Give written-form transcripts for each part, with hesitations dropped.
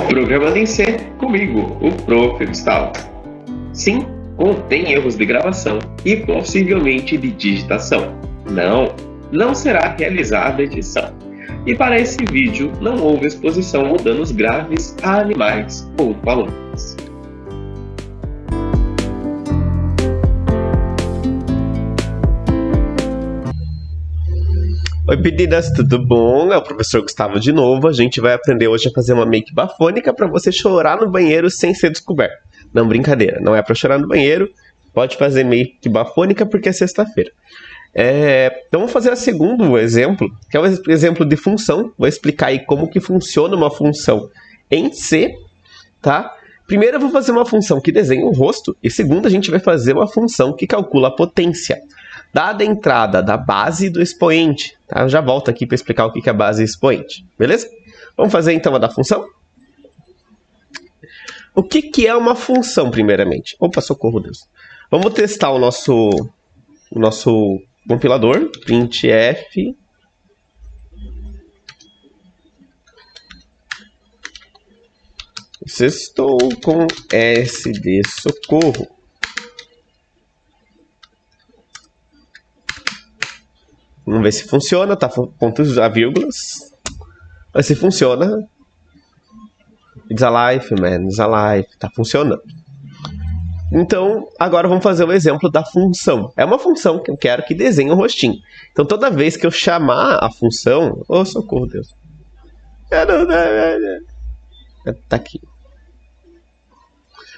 Programando em C, comigo, o Prof. Gustavo. Sim, contém erros de gravação e possivelmente de digitação. Não será realizada edição. E para esse vídeo não houve exposição ou danos graves a animais ou valores. Oi meninas, tudo bom? É o professor Gustavo de novo. A gente vai aprender hoje a fazer uma make bafônica para você chorar no banheiro sem ser descoberto. Não, brincadeira, não é para chorar no banheiro. Pode fazer make bafônica porque é sexta-feira. Então vamos fazer o segundo exemplo, que é o exemplo de função. Vou explicar aí como que funciona uma função em C, tá? Primeiro eu vou fazer uma função que desenha um rosto e segundo a gente vai fazer uma função que calcula a potência. Dada a entrada da base e do expoente. Tá? Eu já volto aqui para explicar o que é a base e expoente. Beleza? Vamos fazer então a da função? O que é uma função, primeiramente? Opa, socorro, Deus. Vamos testar o nosso compilador. Printf. Estou com S de socorro. Vamos ver se funciona, tá? Pontos a vírgulas. Mas se funciona. It's alive, man. It's alive. Tá funcionando. Então, agora vamos fazer o exemplo da função. É uma função que eu quero que desenhe um rostinho. Então, toda vez que eu chamar a função... Oh, socorro, Deus. Tá aqui.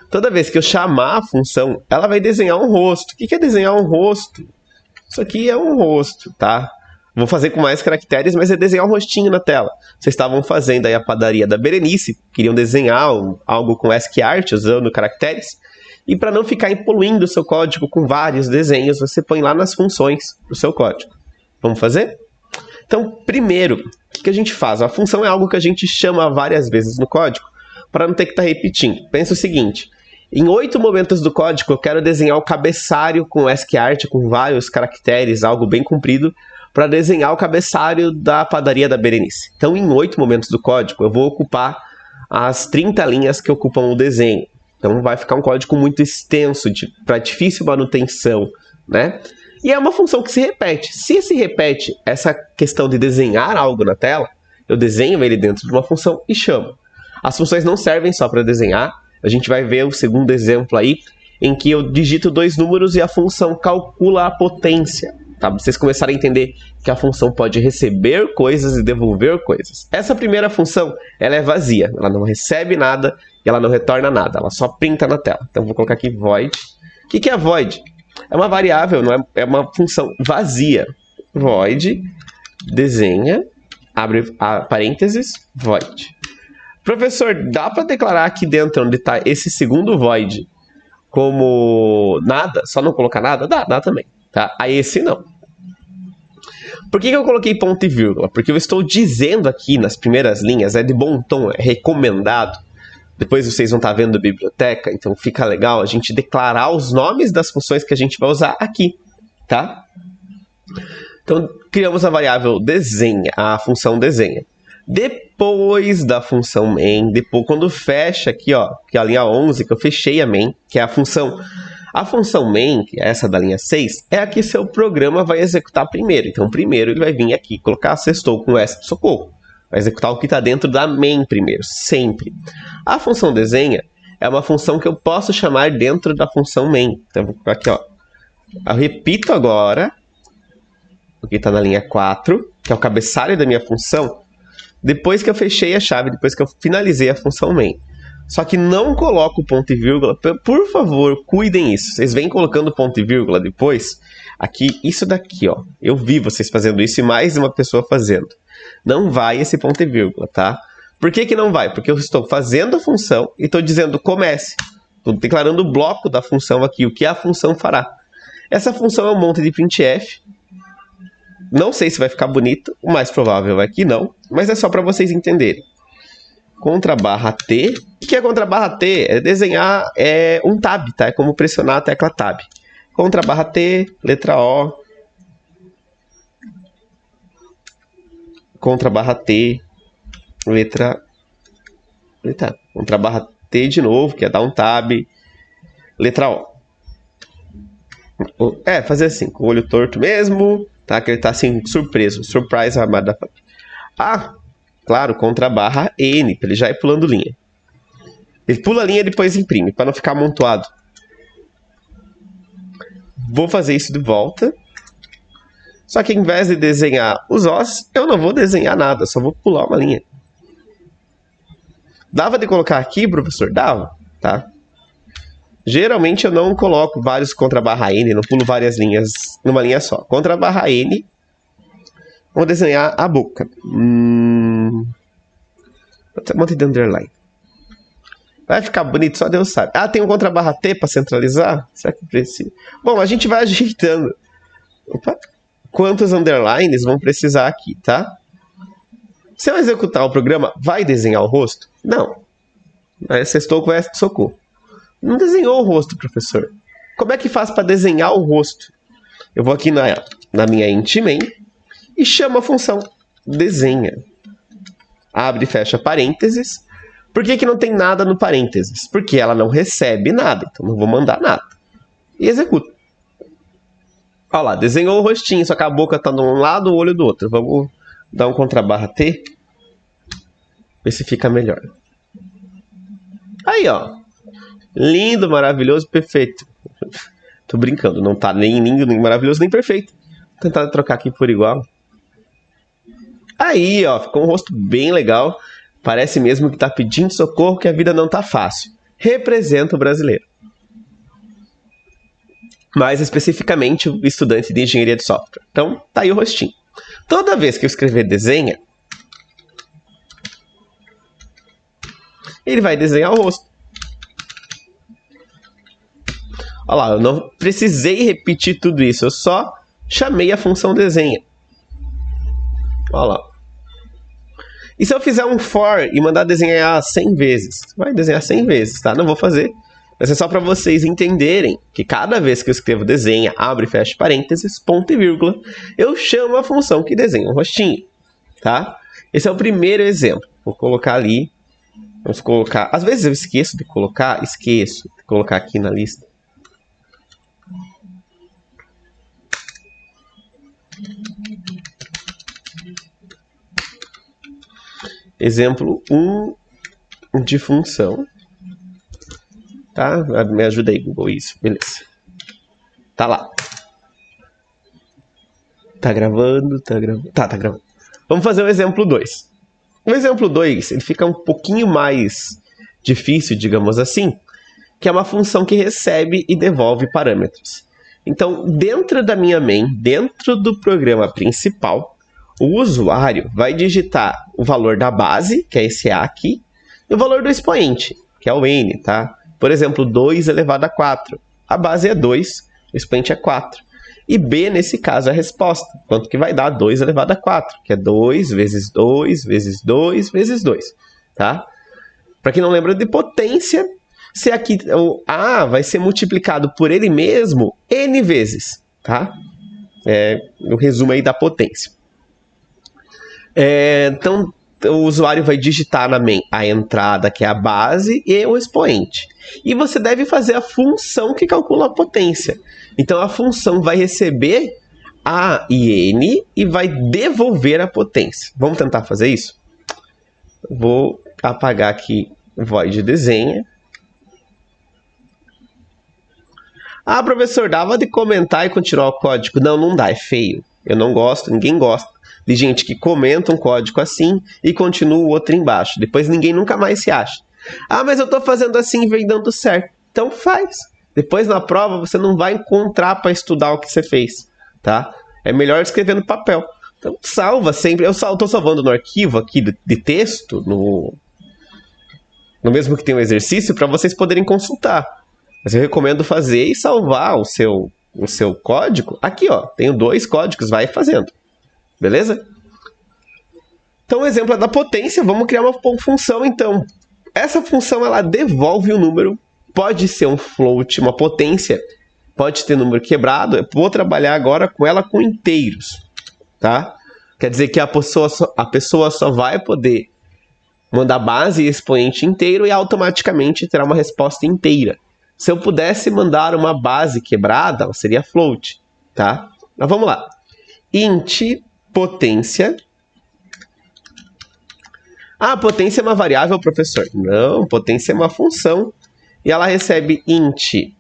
Toda vez que eu chamar a função, ela vai desenhar um rosto. O que é desenhar um rosto? Isso aqui é um rosto, tá? Vou fazer com mais caracteres, mas é desenhar um rostinho na tela. Vocês estavam fazendo aí a padaria da Berenice, queriam desenhar algo com ASCII usando caracteres. E para não ficar poluindo o seu código com vários desenhos, você põe lá nas funções do seu código. Vamos fazer? Então, primeiro, o que a gente faz? A função é algo que a gente chama várias vezes no código, para não ter que estar repetindo. Pensa o seguinte... Em 8 momentos do código, eu quero desenhar o cabeçalho com ASCII, com vários caracteres, algo bem comprido, para desenhar o cabeçalho da padaria da Berenice. Então, em 8 momentos do código, eu vou ocupar as 30 linhas que ocupam o desenho. Então, vai ficar um código muito extenso, para difícil manutenção, né? E é uma função que se repete. Se se repete essa questão de desenhar algo na tela, eu desenho ele dentro de uma função e chamo. As funções não servem só para desenhar. A gente vai ver o segundo exemplo aí, em que eu digito 2 números e a função calcula a potência. Tá? Pra vocês começarem a entender que a função pode receber coisas e devolver coisas. Essa primeira função, ela é vazia. Ela não recebe nada e ela não retorna nada. Ela só printa na tela. Então, vou colocar aqui void. O que é void? É uma variável, não é uma função vazia. Void, desenha, abre parênteses, void. Professor, dá para declarar aqui dentro onde está esse segundo void como nada? Só não colocar nada? Dá também. Tá? A esse não. Por que eu coloquei ponto e vírgula? Porque eu estou dizendo aqui nas primeiras linhas, é de bom tom, é recomendado. Depois vocês vão estar vendo a biblioteca, então fica legal a gente declarar os nomes das funções que a gente vai usar aqui. Tá? Então, criamos a variável desenha, a função desenha. Depois da função main, quando fecha aqui, ó, que é a linha 11, que eu fechei a main, que é a função main, que é essa da linha 6, é a que seu programa vai executar primeiro. Então, primeiro ele vai vir aqui, colocar sextou com S de socorro. Vai executar o que está dentro da main primeiro, sempre. A função desenha é uma função que eu posso chamar dentro da função main. Então, eu vou colocar aqui, ó. Eu repito agora, o que está na linha 4, que é o cabeçalho da minha função, depois que eu fechei a chave, depois que eu finalizei a função main. Só que não coloco ponto e vírgula. Por favor, cuidem isso. Vocês vêm colocando ponto e vírgula depois. Aqui, isso daqui, ó. Eu vi vocês fazendo isso e mais uma pessoa fazendo. Não vai esse ponto e vírgula, tá? Por que não vai? Porque eu estou fazendo a função e estou dizendo comece. Estou declarando o bloco da função aqui, o que a função fará. Essa função é um monte de printf. Não sei se vai ficar bonito, o mais provável é que não, mas é só para vocês entenderem. Ctrl+T. O que é Ctrl+T? É desenhar um tab, tá? É como pressionar a tecla tab. Ctrl+T, letra O. Ctrl+T, letra Eita, contra barra T de novo, que é dar um tab. Letra O. Fazer assim, com o olho torto mesmo, tá? Que ele tá assim, surpreso. Surprise, motherfucker. Claro, contra barra N, pra ele já ir pulando linha. Ele pula a linha e depois imprime, para não ficar amontoado. Vou fazer isso de volta. Só que ao invés de desenhar os ossos, eu não vou desenhar nada, só vou pular uma linha. Dava de colocar aqui, professor? Dava, tá? Geralmente eu não coloco vários contra barra N, não pulo várias linhas numa linha só. Contra barra N, vou desenhar a boca. Monte de underline. Vai ficar bonito, só Deus sabe. Tem um contra barra T para centralizar? Será que precisa? Bom, a gente vai ajeitando. Opa. Quantos underlines vão precisar aqui, tá? Se eu executar o programa, vai desenhar o rosto? Não. Sextou com o socorro. Não desenhou o rosto, professor. Como é que faz para desenhar o rosto? Eu vou aqui na minha int main e chamo a função desenha. Abre e fecha parênteses. Por que não tem nada no parênteses? Porque ela não recebe nada, então não vou mandar nada. E executa. Olha lá, desenhou o rostinho, só que a boca está de um lado, o olho do outro. Vamos dar um contra barra T. Ver se fica melhor. Aí, ó. Lindo, maravilhoso, perfeito. Tô brincando, não tá nem lindo, nem maravilhoso, nem perfeito. Vou tentar trocar aqui por igual. Aí, ó, ficou um rosto bem legal. Parece mesmo que tá pedindo socorro, que a vida não tá fácil. Representa o brasileiro. Mais especificamente, o estudante de engenharia de software. Então, tá aí o rostinho. Toda vez que eu escrever desenha, ele vai desenhar o rosto. Olha lá, eu não precisei repetir tudo isso, eu só chamei a função desenha. Olha lá. E se eu fizer um for e mandar desenhar 100 vezes? Vai desenhar 100 vezes, tá? Não vou fazer. Mas é só para vocês entenderem que cada vez que eu escrevo desenha, abre e fecha parênteses, ponto e vírgula, eu chamo a função que desenha um rostinho, tá? Esse é o primeiro exemplo. Vou colocar ali. Vamos colocar... Às vezes eu esqueço de colocar aqui na lista. Exemplo 1 de função. Tá? Me ajuda aí, Google. Isso, beleza. Tá lá. Tá gravando, tá gravando. Tá gravando. Vamos fazer o exemplo 2. O exemplo 2, ele fica um pouquinho mais difícil, digamos assim, que é uma função que recebe e devolve parâmetros. Então, dentro da minha main, dentro do programa principal, o usuário vai digitar o valor da base, que é esse A aqui, e o valor do expoente, que é o N, tá? Por exemplo, 2 elevado a 4. A base é 2, o expoente é 4. E B, nesse caso, é a resposta. Quanto que vai dar 2 elevado a 4? Que é 2 vezes 2 vezes 2 vezes 2. Tá? Para quem não lembra de potência, se aqui o A vai ser multiplicado por ele mesmo N vezes. Tá? O resumo aí da potência. Então, o usuário vai digitar na main a entrada, que é a base, e o expoente. E você deve fazer a função que calcula a potência. Então, a função vai receber A e N e vai devolver a potência. Vamos tentar fazer isso? Vou apagar aqui o void desenha. Professor, dava de comentar e continuar o código? Não, não dá, é feio. Eu não gosto, ninguém gosta de gente que comenta um código assim e continua o outro embaixo. Depois ninguém nunca mais se acha. Mas eu tô fazendo assim e vem dando certo. Então faz. Depois na prova você não vai encontrar para estudar o que você fez, tá? É melhor escrever no papel. Então salva sempre. Eu tô salvando no arquivo aqui de texto, no mesmo que tem um exercício, para vocês poderem consultar. Mas eu recomendo fazer e salvar o seu código. Aqui, ó, tenho 2 códigos, vai fazendo. Beleza? Então o exemplo é da potência. Vamos criar uma função, então. Essa função, ela devolve o número. Pode ser um float, uma potência. Pode ter número quebrado. Eu vou trabalhar agora com ela com inteiros. Tá? Quer dizer que a pessoa só vai poder Mandar base e expoente inteiro e automaticamente terá uma resposta inteira. Se eu pudesse mandar uma base quebrada, ela seria float, tá? Mas vamos lá. Int potência. Ah, potência é uma variável, professor? Não, potência é uma função. E ela recebe int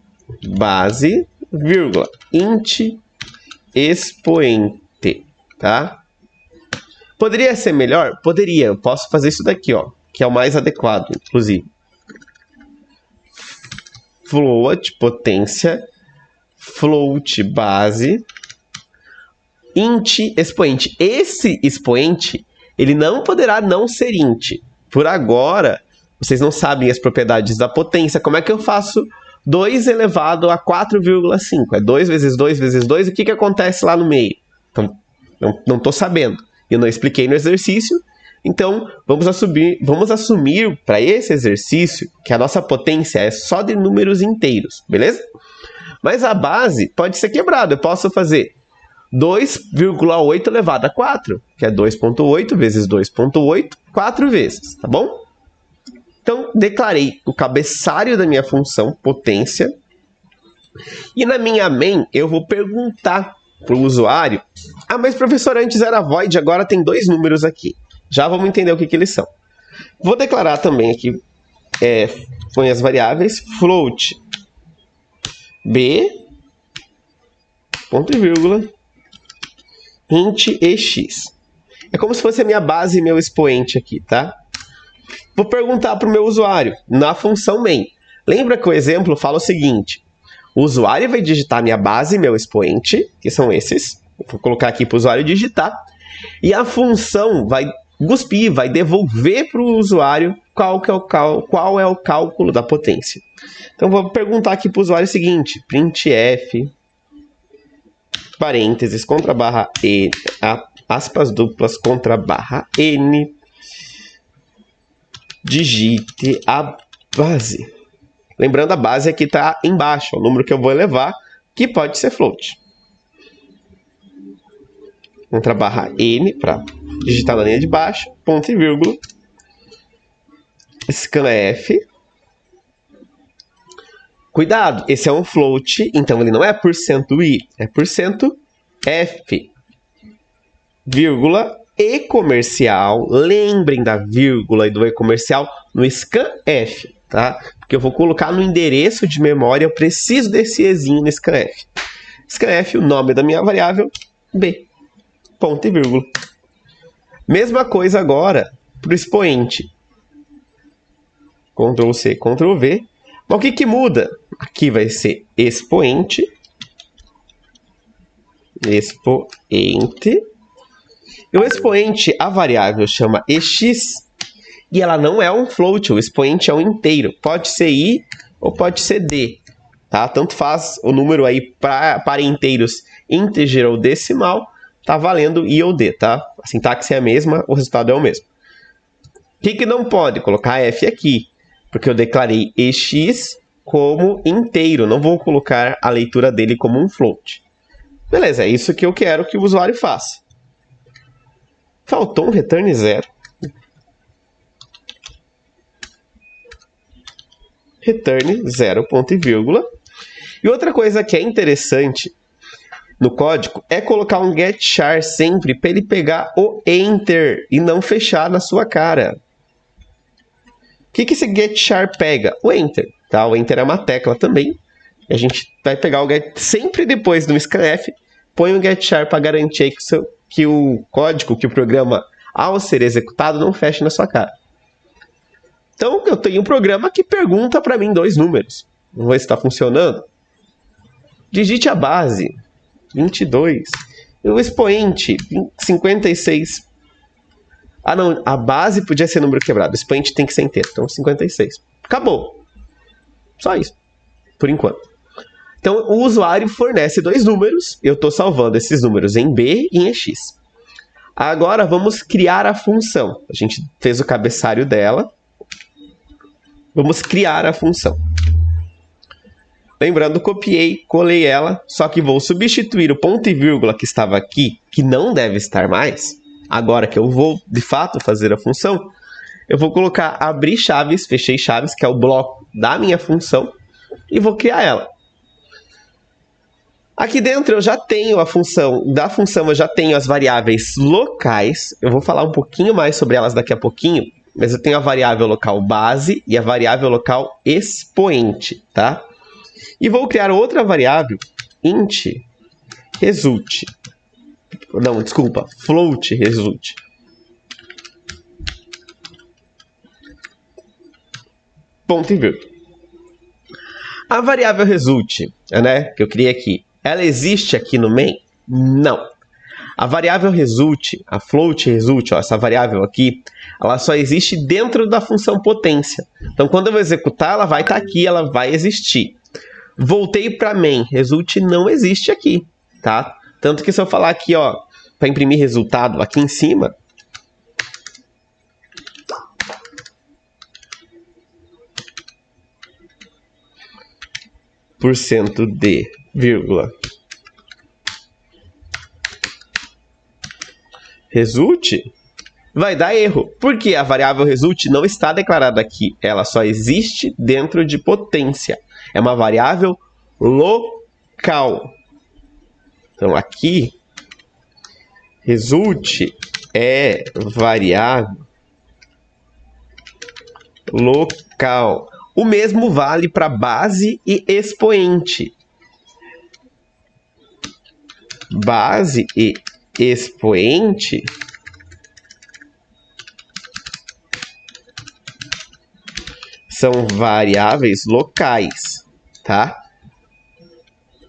base, vírgula, int expoente, tá? Poderia ser melhor? Poderia. Eu posso fazer isso daqui, ó, que é o mais adequado, inclusive. Float, potência, float, base, int, expoente. Esse expoente, ele não poderá não ser int. Por agora, vocês não sabem as propriedades da potência. Como é que eu faço 2 elevado a 4,5? É 2 vezes 2 vezes 2. O que acontece lá no meio? Então, não estou sabendo. Eu não expliquei no exercício. Então, vamos assumir para esse exercício que a nossa potência é só de números inteiros, beleza? Mas a base pode ser quebrada. Eu posso fazer 2,8 elevado a 4, que é 2,8 vezes 2,8, 4 vezes, tá bom? Então, declarei o cabeçalho da minha função, potência. E na minha main, eu vou perguntar para o usuário: ah, mas professor, antes era void, agora tem 2 números aqui. Já vamos entender o que eles são. Vou declarar também aqui, põe as variáveis, float b, ponto e vírgula, int ex. É como se fosse a minha base e meu expoente aqui, tá? Vou perguntar para o meu usuário, na função main. Lembra que o exemplo fala o seguinte: o usuário vai digitar minha base e meu expoente, que são esses. Vou colocar aqui para o usuário digitar. E a função vai cuspir, vai devolver para o usuário qual é o cálculo da potência. Então, vou perguntar aqui para o usuário o seguinte: printf, parênteses, contra barra e, aspas duplas, contra barra n, digite a base. Lembrando, a base aqui está embaixo, o número que eu vou elevar, que pode ser float. Contra barra n, para digitar na linha de baixo, ponto e vírgula, scanf. Cuidado, esse é um float, então ele não é %i, é %f, vírgula, e comercial. Lembrem da vírgula e do e comercial no scanf, tá? Porque eu vou colocar no endereço de memória, eu preciso desse ezinho no scanf. Scanf, o nome da minha variável, b, ponto e vírgula. Mesma coisa agora para o expoente. Ctrl C, Ctrl V. Mas o que muda? Aqui vai ser expoente. Expoente. E o expoente, a variável chama ex. E ela não é um float, o expoente é um inteiro. Pode ser i ou pode ser d. Tá? Tanto faz o número aí para inteiros integer ou decimal. Tá valendo i ou d, tá? A sintaxe é a mesma, o resultado é o mesmo. O que não pode? Colocar f aqui, porque eu declarei ex como inteiro. Não vou colocar a leitura dele como um float. Beleza, é isso que eu quero que o usuário faça. Faltou um return 0. Return 0, ponto e vírgula. E outra coisa que é interessante no código é colocar um getChar sempre para ele pegar o enter e não fechar na sua cara. O que esse getChar pega? O enter. Tá? O enter é uma tecla também. E a gente vai pegar o get sempre depois do scanf, põe o getChar para garantir que o código, que o programa, ao ser executado, não feche na sua cara. Então, eu tenho um programa que pergunta para mim 2 números. Vamos ver se está funcionando. Digite a base, 22. E o expoente, 56. Ah, não, a base podia ser número quebrado. O expoente tem que ser inteiro. Então, 56. Acabou. Só isso, por enquanto. Então, o usuário fornece 2 números. Eu estou salvando esses números em b e em x. Agora, vamos criar a função. A gente fez o cabeçalho dela. Vamos criar a função. Lembrando, copiei, colei ela, só que vou substituir o ponto e vírgula que estava aqui, que não deve estar mais. Agora que eu vou, de fato, fazer a função, eu vou colocar abrir chaves, fechei chaves, que é o bloco da minha função, e vou criar ela. Aqui dentro eu já tenho a função, da função eu já tenho as variáveis locais, eu vou falar um pouquinho mais sobre elas daqui a pouquinho, mas eu tenho a variável local base e a variável local expoente, tá? E vou criar outra variável, int result. Não, desculpa, float result. Ponto e vírgula. A variável result, né, que eu criei aqui, ela existe aqui no main? Não. A variável result, a float result, ó, essa variável aqui, ela só existe dentro da função potência. Então, quando eu vou executar, ela vai estar aqui, ela vai existir. Voltei para main, result não existe aqui, tá? Tanto que se eu falar aqui, ó, para imprimir resultado aqui em cima, %d, vírgula, result, vai dar erro. Porque a variável result não está declarada aqui. Ela só existe dentro de potência. É uma variável local. Então, aqui, result é variável local. O mesmo vale para base e expoente. Base e expoente são variáveis locais, tá?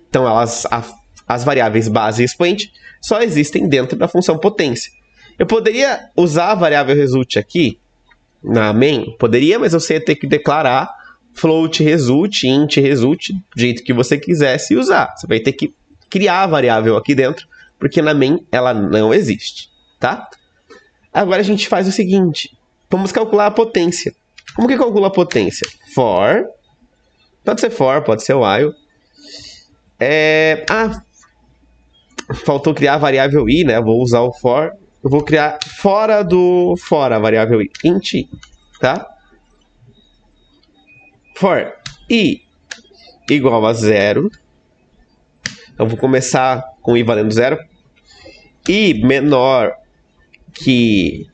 Então, as variáveis base e expoente só existem dentro da função potência. Eu poderia usar a variável result aqui na main? Poderia, mas você ia ter que declarar float result, int result, do jeito que você quisesse usar. Você vai ter que criar a variável aqui dentro, porque na main ela não existe, tá? Agora a gente faz o seguinte, vamos calcular a potência. Como que calcula a potência? For, pode ser while. Faltou criar a variável i, né? Vou usar o for. Eu vou criar fora do for a variável i, int i, tá? For i igual a 0. Então, vou começar com i valendo 0. I menor que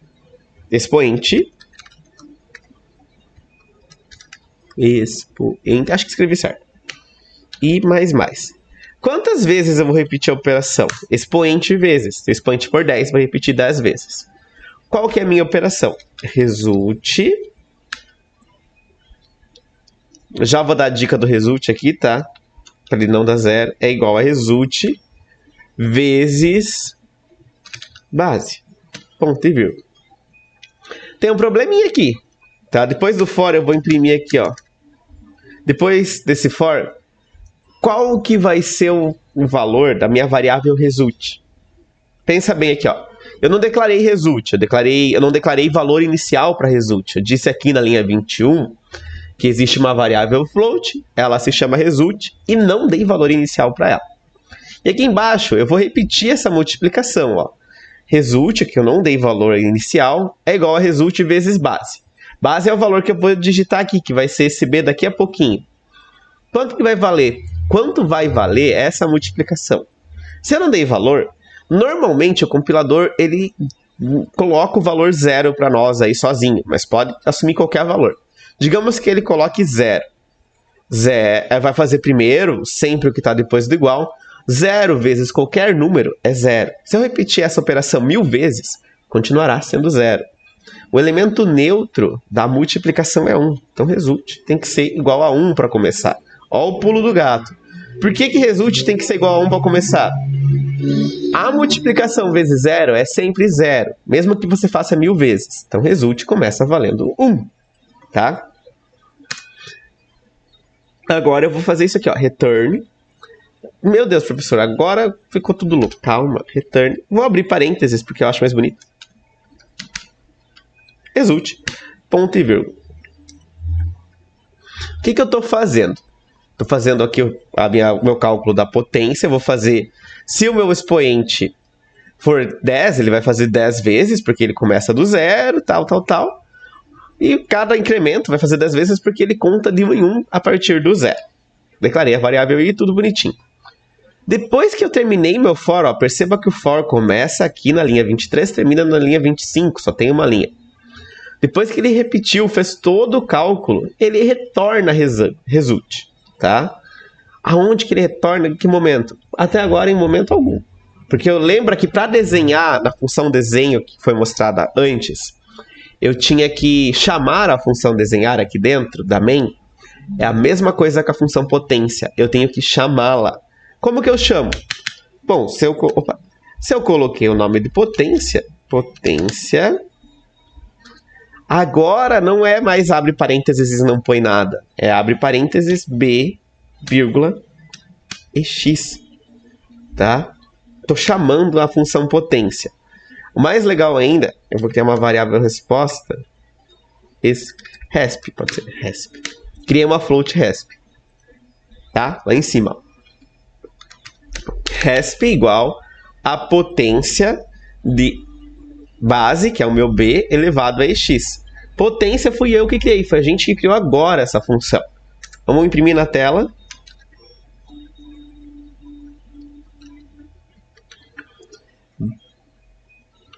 expoente. Acho que escrevi certo. I mais. Quantas vezes eu vou repetir a operação? Expoente vezes. Expoente por 10, vai repetir 10 vezes. Qual que é a minha operação? Result. Já vou dar a dica do result aqui, tá? Para ele não dar 0. É igual a result vezes base. Ponto e vírgula. Tem um probleminha aqui, tá? Depois do for eu vou imprimir aqui, ó. Depois desse for, qual que vai ser o valor da minha variável result? Pensa bem aqui, ó. Eu não declarei result, eu não declarei valor inicial para result. Eu disse aqui na linha 21 que existe uma variável float, ela se chama result, e não dei valor inicial para ela. E aqui embaixo eu vou repetir essa multiplicação, ó. Result, que eu não dei valor inicial, é igual a result vezes base. Base é o valor que eu vou digitar aqui, que vai ser esse b daqui a pouquinho. Quanto que vai valer? Quanto vai valer essa multiplicação? Se eu não dei valor, normalmente o compilador ele coloca o valor 0 para nós aí sozinho, mas pode assumir qualquer valor. Digamos que ele coloque 0. Vai fazer primeiro, sempre o que está depois do igual. 0 vezes qualquer número é 0. Se eu repetir essa operação 1000 vezes, continuará sendo 0. O elemento neutro da multiplicação é 1. Então, result tem que ser igual a 1 para começar. Olha o pulo do gato. Por que result tem que ser igual a 1 para começar? A multiplicação vezes 0 é sempre 0, mesmo que você faça 1000 vezes. Então, result começa valendo 1. Tá? Agora eu vou fazer isso aqui, ó. Return. Meu Deus, professor, agora ficou tudo louco. Calma, return. Vou abrir parênteses porque eu acho mais bonito. Result. Ponto e vírgula. O que eu estou fazendo? Estou fazendo aqui o meu cálculo da potência. Eu vou fazer... Se o meu expoente for 10, ele vai fazer 10 vezes, porque ele começa do 0, tal. E cada incremento vai fazer 10 vezes porque ele conta de 1 em 1 a partir do zero. Declarei a variável i, tudo bonitinho. Depois que eu terminei meu for, ó, perceba que o for começa aqui na linha 23, termina na linha 25, só tem uma linha. Depois que ele repetiu, fez todo o cálculo, ele retorna result, tá? Aonde que ele retorna? Em que momento? Até agora, em momento algum. Porque eu lembro que para desenhar na função desenho que foi mostrada antes, eu tinha que chamar a função desenhar aqui dentro da main. É a mesma coisa que a função potência. Eu tenho que chamá-la. Como que eu chamo? Bom, se eu coloquei o nome de potência, agora não é mais abre parênteses e não põe nada. É abre parênteses b, vírgula, e x. Tá? Estou chamando a função potência. O mais legal ainda, eu vou criar uma variável resposta. Resp, pode ser resp. Criei uma float resp. Tá? Lá em cima. Resp igual a potência de base, que é o meu b, elevado a x. Potência fui eu que criei. Foi a gente que criou agora essa função. Vamos imprimir na tela.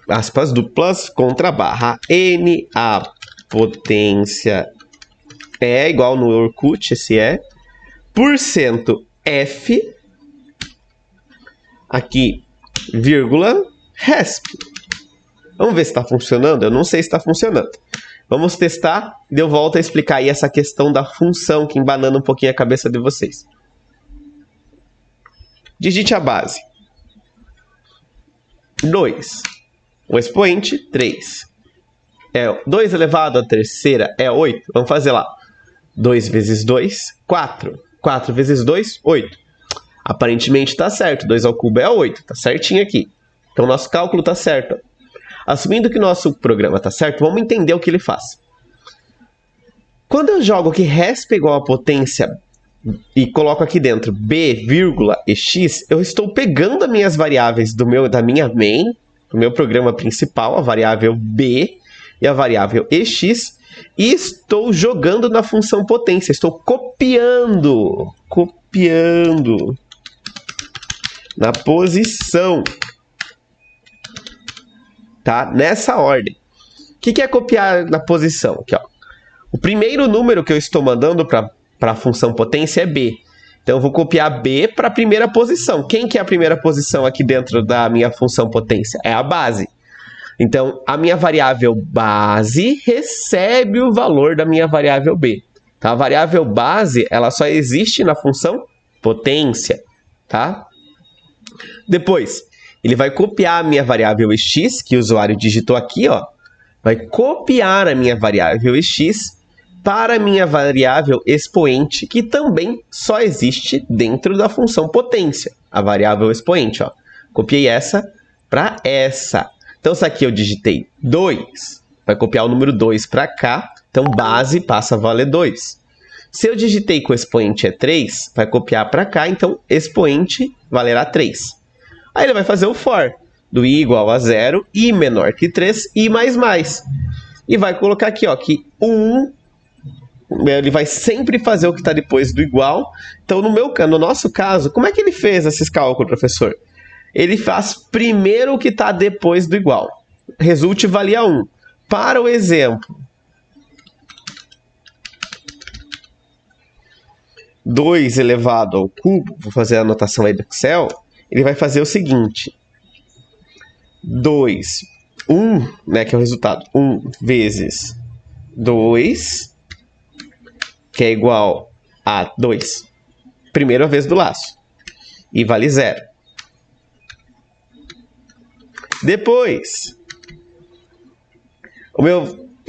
Aspas duplas, contra barra n, a potência é igual no Orkut, esse é, porcento f, aqui, vírgula, resp. Vamos ver se está funcionando? Eu não sei se está funcionando. Vamos testar e eu volto a explicar aí essa questão da função que embanana um pouquinho a cabeça de vocês. Digite a base. 2. O expoente, 3. 2 elevado à terceira é 8. Vamos fazer lá. 2 vezes 2, 4. 4 vezes 2, 8. Aparentemente está certo. 2 ao cubo é 8. Está certinho aqui. Então, nosso cálculo está certo. Assumindo que nosso programa está certo, vamos entender o que ele faz. Quando eu jogo aqui resp igual a potência e coloco aqui dentro b, vírgula, e x, eu estou pegando as minhas variáveis da minha main, do meu programa principal, a variável b e a variável ex, e estou jogando na função potência. Estou copiando na posição. Tá? Nessa ordem. O que é copiar na posição? Aqui, ó. O primeiro número que eu estou mandando para a função potência é b. Então, eu vou copiar b para a primeira posição. Quem que é a primeira posição aqui dentro da minha função potência? É a base. Então, a minha variável base recebe o valor da minha variável b. Tá? A variável base, ela só existe na função potência. Tá? Depois, ele vai copiar a minha variável x, que o usuário digitou aqui, ó. Vai copiar a minha variável x para a minha variável expoente, que também só existe dentro da função potência. A variável expoente, ó. Copiei essa para essa. Então, se aqui eu digitei 2, vai copiar o número 2 para cá. Então, base passa a valer 2. Se eu digitei que o expoente é 3, vai copiar para cá. Então, expoente valerá 3. Aí ele vai fazer o for, do i igual a 0, i menor que 3, i mais mais. E vai colocar aqui, ó, que 1, ele vai sempre fazer o que está depois do igual. Então, no nosso caso, como é que ele fez esses cálculos, professor? Ele faz primeiro o que está depois do igual. Result valia 1. Para o exemplo, 2 elevado ao cubo, vou fazer a anotação aí do Excel, ele vai fazer o seguinte. 1, né, que é o resultado. 1 vezes 2, que é igual a 2. Primeira vez do laço. E vale 0. Depois,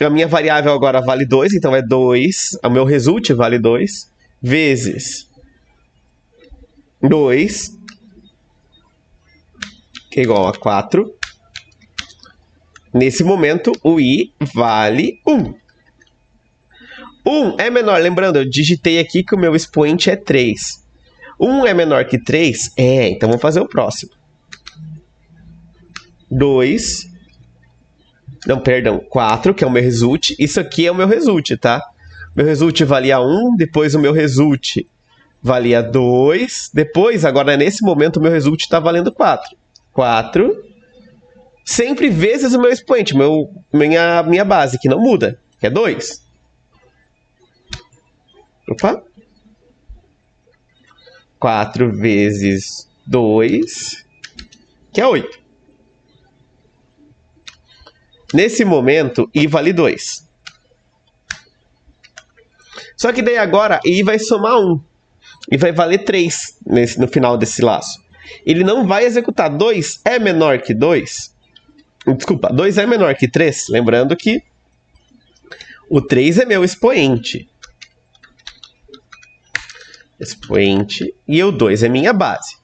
a minha variável agora vale 2, então é 2. O meu result vale 2, vezes 2, que é igual a 4. Nesse momento, o i vale 1. 1 é menor, lembrando, eu digitei aqui que o meu expoente é 3. 1 é menor que 3? Então vamos fazer o próximo. 2 Não, perdão, 4, que é o meu result. Isso aqui é o meu result, tá? Meu result valia 1, depois o meu result valia 2. Depois, agora nesse momento, o meu result está valendo 4. 4, sempre vezes o meu expoente, minha base, que não muda, que é 2. Opa! 4 vezes 2, que é 8. Nesse momento, I vale 2. Só que daí agora, I vai somar 1. E vai valer 3 no final desse laço. Ele não vai executar. 2 é menor que 2. Desculpa, 2 é menor que 3. Lembrando que o 3 é meu expoente. E o 2 é minha base.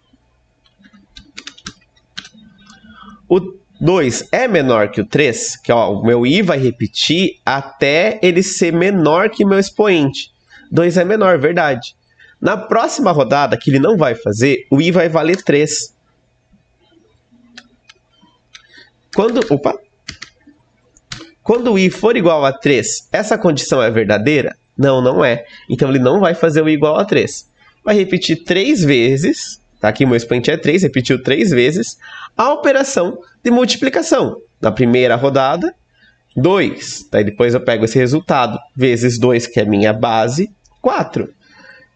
O 2 é menor que o 3, que ó, o meu I vai repetir até ele ser menor que o meu expoente. 2 é menor, verdade. Na próxima rodada, que ele não vai fazer, o I vai valer 3. Quando o I for igual a 3, essa condição é verdadeira? Não, não é. Então ele não vai fazer o I igual a 3. Vai repetir 3 vezes, tá? Aqui o meu expoente é 3, repetiu 3 vezes, a operação de multiplicação. Na primeira rodada, 2. Daí depois eu pego esse resultado, vezes 2, que é minha base, 4.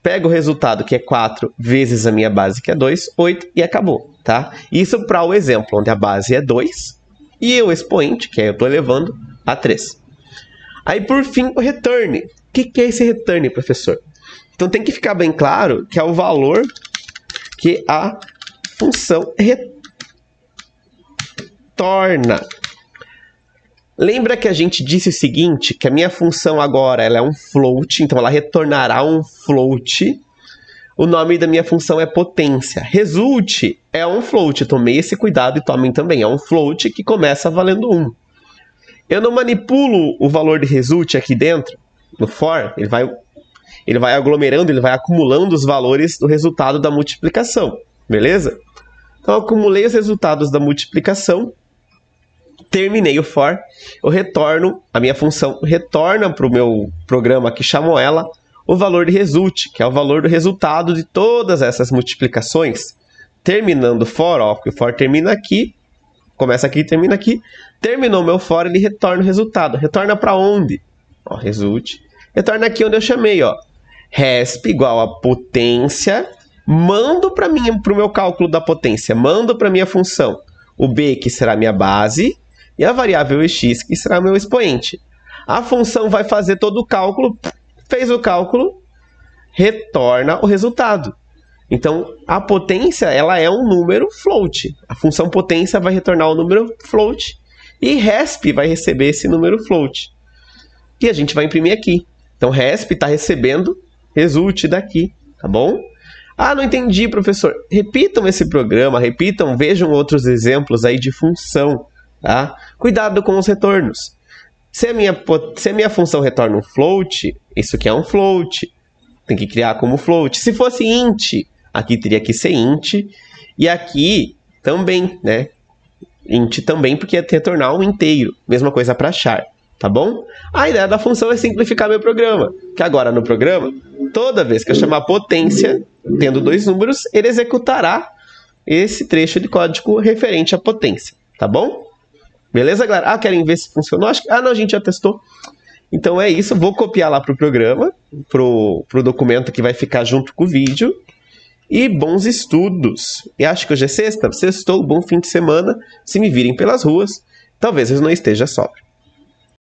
Pego o resultado, que é 4, vezes a minha base, que é 2, 8, e acabou, tá? Isso para o exemplo, onde a base é 2, e o expoente, que eu estou elevando, a 3. Aí, por fim, o return. O que é esse return, professor? Então, tem que ficar bem claro que é o valor que a função retorna. Lembra que a gente disse o seguinte, que a minha função agora ela é um float, então ela retornará um float. O nome da minha função é potência. Result é um float, tomei esse cuidado e tomem também. É um float que começa valendo 1. Eu não manipulo o valor de result aqui dentro, no for, ele vai aglomerando, ele vai acumulando os valores do resultado da multiplicação, beleza? Então eu acumulei os resultados da multiplicação, terminei o for, eu retorno, a minha função retorna para o meu programa que chamou ela, o valor de result, que é o valor do resultado de todas essas multiplicações. Terminando o for, ó, que o for termina aqui, começa aqui e termina aqui. Terminou o meu for, ele retorna o resultado. Retorna para onde? Ó, result. Retorna aqui onde eu chamei, ó. Resp igual a potência. Mando para o meu cálculo da potência. Mando para minha função o b, que será minha base, e a variável x, que será meu expoente. A função vai fazer todo o cálculo. Fez o cálculo, retorna o resultado. Então, a potência ela é um número float. A função potência vai retornar o número float e resp vai receber esse número float. E a gente vai imprimir aqui. Então, resp está recebendo result daqui, tá bom? Ah, não entendi, professor. Repitam esse programa, repitam, vejam outros exemplos aí de função, tá? Cuidado com os retornos. Se a minha função retorna um float, isso aqui é um float. Tem que criar como float. Se fosse int, aqui teria que ser int. E aqui também, né? Int também, porque ia retornar um inteiro. Mesma coisa para char, tá bom? A ideia da função é simplificar meu programa. Que agora no programa, toda vez que eu chamar potência, tendo 2 números, ele executará esse trecho de código referente à potência, tá bom? Beleza, galera? Ah, querem ver se funcionou? Não, a gente já testou. Então é isso, vou copiar lá para o programa, pro documento que vai ficar junto com o vídeo. E bons estudos! E acho que hoje é sexta, sextou, bom fim de semana. Se me virem pelas ruas, talvez eu não esteja sóbrio.